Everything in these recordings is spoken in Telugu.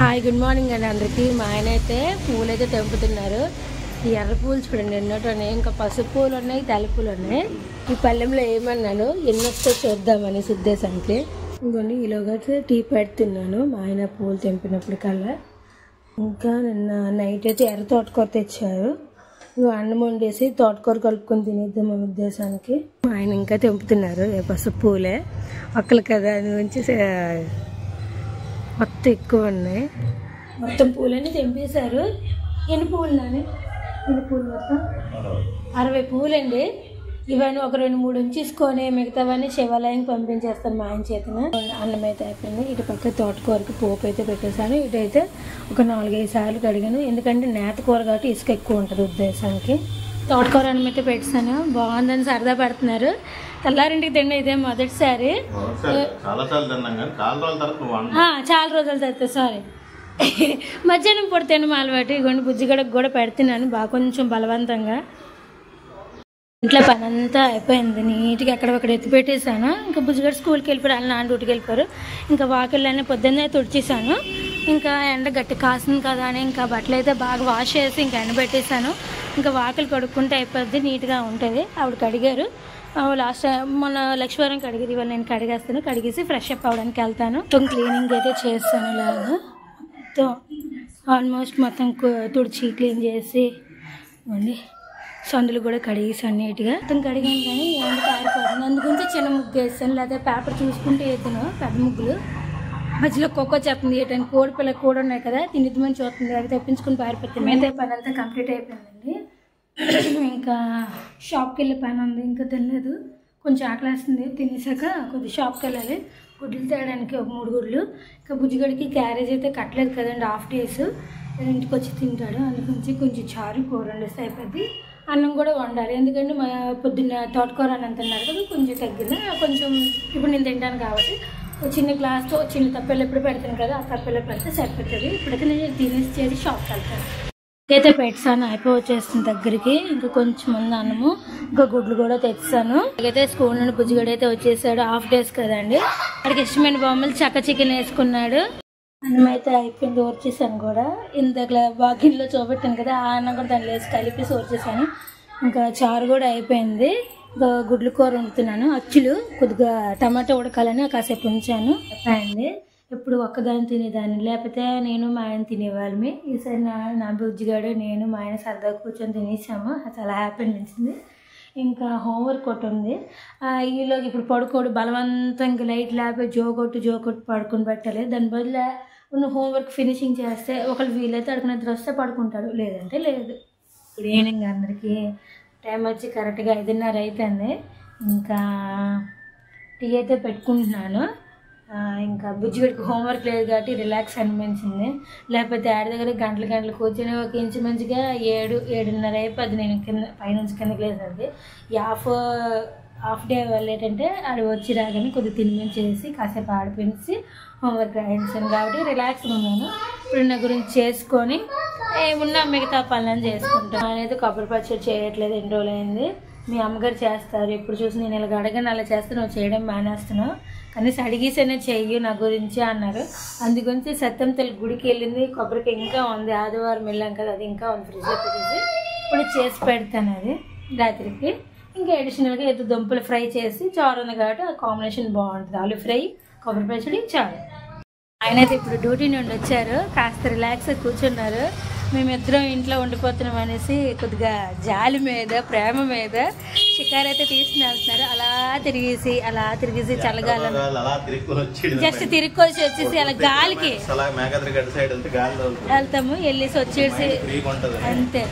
హాయ్ గుడ్ మార్నింగ్ అండి అందరికీ. మా ఆయన అయితే పూలు అయితే తెంపుతున్నారు. ఈ ఎర్ర పూలు చూడండి ఎన్నోటనే, ఇంకా పసుపు పూలు ఉన్నాయి, తెల్ల పూలు ఉన్నాయి. ఈ పళ్ళెంలో ఏమన్నాను ఎన్ని వస్తే చూద్దామని ఉద్దేశానికి ఇంకొన్ని ఈలోగా టీ పెడుతున్నాను. మా ఆయన పూలు తెంపినప్పుడు కల్లా. ఇంకా నిన్న నైట్ అయితే ఎర్ర తోటకూర తెచ్చారు. ఇంకా అన్నం వండేసి తోటకూర కలుపుకొని తినేద్దాం అనే ఉద్దేశానికి మా ఆయన ఇంకా తెంపుతున్నారు. పసుపు పూలే ఒక్కలు కదా అని నుంచి మొత్తం ఎక్కువ ఉన్నాయి. మొత్తం పూలన్నీ తెంపేశారు. ఎన్ని పూలు నాని? ఎన్ని పూలు? మొత్తం 60 పూలండి. ఇవన్నీ ఒక 2-3 ఉంచేసుకొని మిగతావన్నీ శివాలయానికి పంపించేస్తాను మా ఆయన చేతన. అన్నం అయితే అయిపోయింది. ఇటు పక్క తోటకూరకి పోపు అయితే పెట్టేశాను. ఇటైతే ఒక 4-5 సార్లు కడిగాను. ఎందుకంటే నేత కూర కాబట్టి ఇసుక ఎక్కువ ఉంటుంది ఉద్దేశానికి. తోటకూర అన్నం అయితే పెట్టేశాను. బాగుందని సరదా పడుతున్నారు. తెల్లారింటికి తిండి ఇదే మొదటిసారి. చాలా రోజుల తర్వాత సారీ మధ్యాహ్నం పూట తినడం అలవాటు. ఇగోండి బుజ్జిగడకు కూడా పెడుతున్నాను బాగా కొంచెం బలవంతంగా. ఇంట్లో పని అంతా అయిపోయింది. నీట్గా ఎక్కడొక్కడ ఎత్తి పెట్టేశాను. ఇంకా బుజ్జిగడ స్కూల్కి వెళ్ళిపోయారు, వాళ్ళు నాన్న డ్యూటీకి వెళ్ళిపోయారు. ఇంకా వాకిళ్ళన్నీ పొద్దున్నే తుడిచేసాను. ఇంకా ఎండ గట్టి కాసింది కదా అని ఇంకా బట్టలు అయితే బాగా వాష్ చేసి ఇంకా ఎండబెట్టేశాను. ఇంకా వాకిలు కడుక్కుంటే అయిపోద్ది, నీట్గా ఉంటుంది. ఆవిడ కడిగారు. లాస్ట్ మొన్న లక్ష్మీవారం కడిగేది, ఇవాళ నేను కడిగేస్తాను. కడిగేసి ఫ్రెష్ అప్ అవ్వడానికి వెళ్తాను. మొత్తం క్లీనింగ్ అయితే చేస్తాను. ఇలాగా మొత్తం ఆల్మోస్ట్ మొత్తం తుడిచి క్లీన్ చేసి మళ్ళీ సందులు కూడా కడిగేసాను నీట్గా. మొత్తం కడిగాను కానీ ఎండ కారిపోతుంది. అందుగురించి చిన్న ముగ్గు వేస్తాను, లేదా పేపర్ చూసుకుంటే వేద్దాను. పెద్ద ముగ్గులు మధ్యలో కోకో చెప్తుంది వేయటానికి. కోడి పిల్లలు కూడా ఉన్నాయి కదా, తినిద్దామని చూస్తుంది. అవి తెప్పించుకుని పారిపోతుంది. మిగతా పని అంతా కంప్లీట్ అయిపోయిందండి. ఇంకా షాప్కి వెళ్ళే పని ఉంది, ఇంకా తినలేదు. కొంచెం ఆకలేస్తుంది. తినేసాక కొద్దిగా షాప్కి వెళ్ళాలి. గుడ్లు తేయడానికి ఒక 3 గుడ్లు. ఇంకా బుజ్జిగడికి క్యారేజ్ అయితే కట్టలేదు కదండి, హాఫ్ డేస్. ఇంటికి వచ్చి తింటాడు. అందుగురించి కొంచెం చారు కూర వండేస్తే అయిపోద్ది. అన్నం కూడా వండాలి, ఎందుకంటే మా పొద్దున్న తోటకూర అన్నం తిన్నారు కదా, కొంచెం తగ్గిన కొంచెం ఇప్పుడు నేను తింటాను కాబట్టి చిన్న గ్లాస్తో చిన్న తప్పెళ్ళు ఎప్పుడు పెడతాను కదా, ఆ తప్పెళ్ళు పెడితే సరిపోతుంది. ఇప్పుడైతే నేను తినేసి చేసి షాప్కి వెళ్తాను. అయితే పెట్టాను, అయిపోయి వచ్చేస్తుంది దగ్గరికి. ఇంకా కొంచెం ముందు అన్నము ఇంకా గుడ్లు కూడా తెచ్చాను. అయితే స్కూల్ నుండి బుజ్జిగడ అయితే వచ్చేసాడు. హాఫ్ డేస్ కదండి, వాడికి ఇష్టమైన బొమ్మలు చక్క చికెన్ వేసుకున్నాడు. అన్నం అయితే అయిపోయింది, ఓర్చేసాను కూడా. ఇంతకులా వాకిల్లో చూపెట్టాను కదా, ఆ అన్నం కూడా దాన్ని వేసి కలిపేసి ఓర్చేసాను. ఇంకా చారు కూడా అయిపోయింది. ఇంకా గుడ్లు కూర వండుతున్నాను. అచ్చులు కొద్దిగా టమాటా ఉడకాలని కాసేపు ఉంచాను. అయిపోయింది. ఎప్పుడు ఒక్కదాన్ని తినేదాన్ని, లేకపోతే నేను మా ఆయన తినేవాళ్ళమి. ఈసారి నా బుజ్జిగాడు నేను మా ఆయన సరదా కూర్చొని తినేసాము. చాలా హ్యాపీ అనిపించింది. ఇంకా హోంవర్క్ ఒకటి ఉంది. ఈలోకి ఇప్పుడు పడుకోడు, బలవంతంగా లైట్ లేకపోతే జోకొట్టు పడుకొని పెట్టాలి. దాని బదులు నువ్వు హోంవర్క్ ఫినిషింగ్ చేస్తే ఒకళ్ళు వీలైతే అడుగు నిద్ర వస్తే పడుకుంటాడు, లేదంటే లేదు. ఇప్పుడు ఈవినింగ్ అందరికీ టైం వచ్చి కరెక్ట్గా 5:30 అయిపోయింది. ఇంకా టీ అయితే పెట్టుకుంటున్నాను. ఇంకా బుజ్జిగడికి హోంవర్క్ లేదు కాబట్టి రిలాక్స్ అనిపించింది. లేకపోతే ఆడి దగ్గర గంటలు కూర్చొని ఒక ఇంచు మంచిగా 7-7:30 అయిపోద్ది. నేను పైనుంచి కిందకి లేదండి. హాఫ్ డే వాళ్ళు ఏంటంటే ఆడ వచ్చి రాగానే కొద్దిగా తినిపించేసి కాసేపు ఆడిపించి హోంవర్క్ రాయించాను కాబట్టి రిలాక్స్గా ఉన్నాను. ఇప్పుడు నా గురించి చేసుకొని ఏమున్నా మిగతా పనులను చేసుకుంటాను. నేనైతే కొబ్బరి పచ్చడి చేయట్లేదు, 2 రోజులు అయింది. మీ అమ్మగారు చేస్తారు. ఎప్పుడు చూసి నేను ఇలా అడగని అలా చేస్తే నువ్వు చేయడం మానేస్తున్నావు, కనీసం అడిగేసైనా చెయ్యి నా గురించి అన్నారు. అందుగురించి సత్యం తల్లి గుడికి వెళ్ళింది. కొబ్బరికి ఇంకా ఉంది, ఆదివారం వెళ్ళాం కదా, అది ఇంకా ఉంది ఫ్రిడ్జ్లో పెట్టేసి. ఇప్పుడు చేసి పెడతాను అది రాత్రికి. ఇంకా అడిషనల్గా ఏదో దుంపలు ఫ్రై చేసి చారు ఉంది కాబట్టి ఆ కాంబినేషన్ బాగుంటుంది. ఆలు ఫ్రై, కొబ్బరి పచ్చడి, చారు. ఆయన అయితే ఇప్పుడు డ్యూటీ నుండి వచ్చారు, కాస్త రిలాక్స్గా కూర్చున్నారు. మేమిద్దరం ఇంట్లో ఉండిపోతున్నాం అనేసి కొద్దిగా జాలి మీద ప్రేమ మీద షికారు అయితే తీసుకుని వెళ్తున్నారు. అలా తిరిగేసి చల్లగాలం జస్ట్ తిరుక్కొచ్చి వచ్చేసి అలా గాలికి వెళ్తాము, వెళ్ళేసి వచ్చేసి అంతే.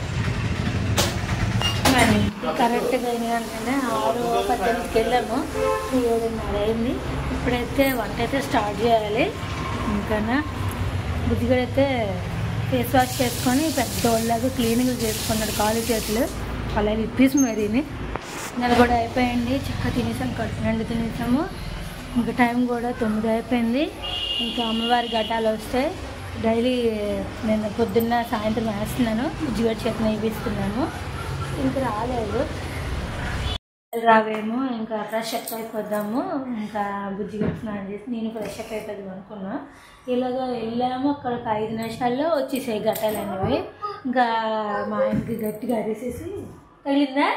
మరి కరెక్ట్గా ఏంటంటే 6:18కి వెళ్ళాము, 7:30 అయింది. ఇప్పుడైతే వంట అయితే స్టార్ట్ చేయాలి. ఇంకా బుజ్జిగడైతే ఫేస్ వాష్ చేసుకొని పెద్దోళ్ళలాగా క్లీనింగ్లు చేసుకున్నాడు, కాలు చేతులు అలా ఇప్పేసి మరీని. నెల కూడా అయిపోయింది. చక్కగా తినేసాము, కడుపు నిండు తినేసాము. ఇంకా టైం కూడా 9 అయిపోయింది. ఇంకా అమ్మవారి ఘటాలు వస్తాయి. డైలీ నేను పొద్దున్న సాయంత్రం వేస్తున్నాను, బుజ్జిగడ చేతిని ఇప్పిస్తున్నాను. ఇంకా రాలేదు. రావేమో ఇంకా ఫ్రెష్ అప్ అయిపోద్దాము, ఇంకా బుజ్జి గట్టి స్నానం చేసి నేను ఫ్రెష్ అప్ అయిపోద్దాం అనుకున్నా. ఇలాగ వెళ్ళాము, అక్కడికి 5 నిమిషాల్లో వచ్చేసాయి గట్టాలు అనేవి. ఇంకా మా ఆయనకి గట్టిగా అరిసేసి తగిలిందా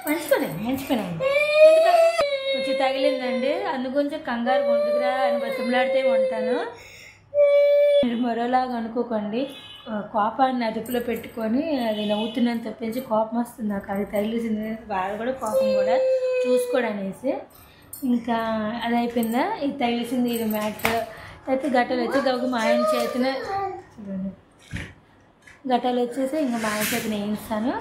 మంచిపోయినాయి కొంచెం తగిలిందండి. అందుకు కొంచెం కంగారు వండుకురా అని బతిమలాడితే ఉంటాను. మీరు మరోలాగా అనుకోకండి, కోపాన్ని అదుపులో పెట్టుకొని అది నవ్వుతున్నాను తప్పించి కోపం వస్తుంది నాకు. అది తగిలిసింది వాళ్ళు కూడా కోపం కూడా చూసుకోడనేసి ఇంకా అది అయిపోయిందా. ఇది తగిలిసింది, ఇది మ్యాట్ అయితే గట్టలు వచ్చి గబు మా ఆయన చేతిన గట్టలు వచ్చేసి ఇంకా మా ఆయన చేతిన వేయిస్తాను.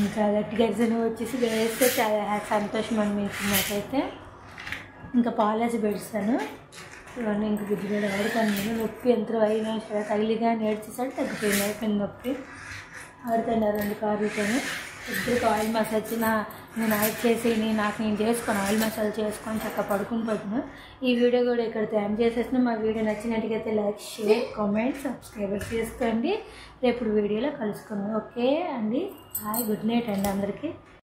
ఇంకా గట్టిగా వచ్చేసి వేస్తే చాలా సంతోషం అనిపించింది నాకైతే. ఇంకా పాలేసి పెడతాను. ఇవన్నీ ఇంక బుద్ధి కూడా ఆడుతాను. నొప్పి ఎంత 5 నిమిషాలు తగిలిగా నేర్చేసాడు, తగ్గిపోయింది, అయిపోయింది నొప్పి. ఆడుతున్నారు 2 కార్లతోనే. ఇద్దరికి ఆయిల్ మసాజ్ నేను ఆయిల్ చేసి నేను చేసుకొని ఆయిల్ మసాజ్ చేసుకొని చక్కగా పడుకుని పోతున్నాను. ఈ వీడియో కూడా ఇక్కడితో ఎండ్ చేసేసిన. మా వీడియో నచ్చినట్టుగైతే లైక్, షేర్, కామెంట్, సబ్స్క్రైబ్ చేసుకోండి. రేపు వీడియోలో కలుసుకుందాం. ఓకే అండి, బాయ్, గుడ్ నైట్ అండి అందరికీ.